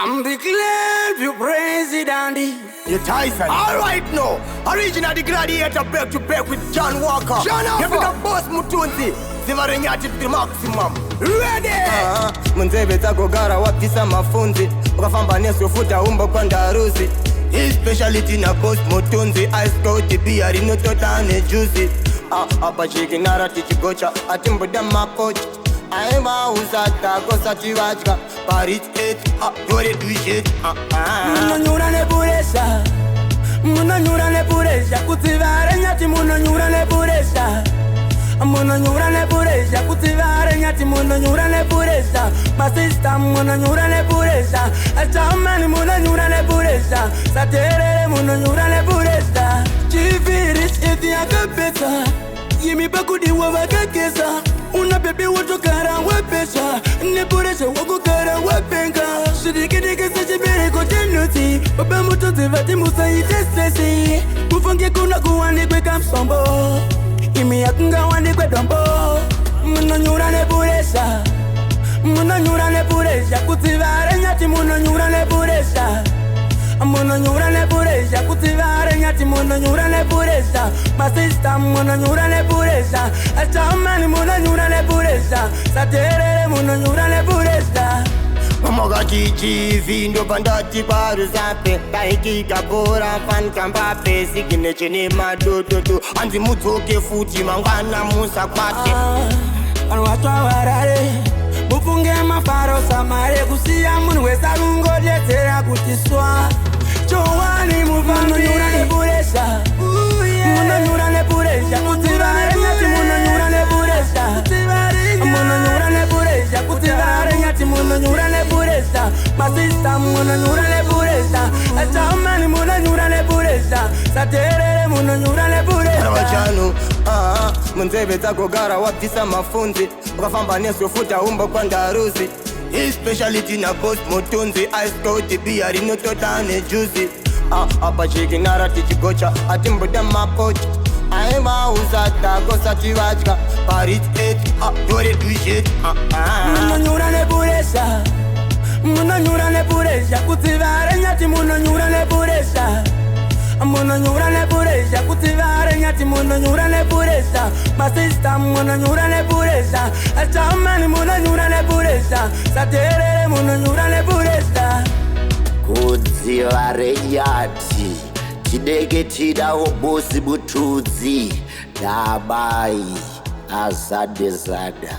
I'm declared you president. You Tyson. Alright now. Original the gladiator back to back with John Walker. John Walker. You pick boss Mutunzi. Zivarenyati to the maximum. Ready. Munzebe takogara wapisa mafunzi. Ukafamba neso futa umbo kwa ndaruzi. His speciality na boss Mutunzi. Ice cold beer inototane juicy. Apa chikinara tichigocha. Atimbuda mapocha. Aima usata kosa chivacha. Paris 8, dore do shit. Munonyura neburesha. Munonyura neburesha. Kutivare nyati munonyura neburesha. Munonyura neburesha. Kutivare nyati munonyura neburesha. My sister munonyura neburesha. Achamani munonyura neburesha. Satere munonyura neburesha. Chiviris eti akapeta. Yimi bakudi wavakakesa. Una bebe wotokara wepesha. Neburesha wakukara wepenga. Shirikidike sechibere kotenuti. Baba mutote vati musaite stresi. Mufange kuna kuwanikwe kamsombo. Imi yakunga wanikwe dombo. Munonyura neburesha. Munonyura neburesha. Kutivare nyati munonyura neburesha. Munonyura neburesha. Kutivare nyati munonyura neburesha. My sister munonyura neburesha. Achamani munonyura neburesha. Satere munonyura neburesha. Mamoga chichi vindo bandati paru zape. Kaikika bora fan kambape. Sikine chene madododo. Anzi mutoke futi mangana musa kwate. Watu warare. Mufunge mafaro samare. Kusia munweza rungo letera kutiswa. Chowani munonyura neburesha. Munonyura neburesha. Kutivare nyati munonyura neburesha. Munonyura neburesha. Kutivare nyati munonyura neburesha. My sister munonyura neburesha. Achamani munonyura neburesha. Satere munonyura neburesha. Rawachanu, munzebe takogara wapisa mafunzi. Ukafamba neso futa umbo kwa ndaruzi. His speciality na boss Mutunzi. Ice cold beer inototane juicy. Apa chikinara tichigocha. Atimbuda mapocha. Aima usata kosa chivacha. Paris 8, dore do shit. Munonyura neburesha. Munonyura neburesha. Kutivare nyati munonyura neburesha. Munonyura neburesha. Kutivare nyati munonyura neburesha. My sister munonyura neburesha. Achamani munonyura neburesha. Satere munonyura neburesha. Kudzivare nyati chidege chidawo bosi Mutudzi Dabai Azadezada.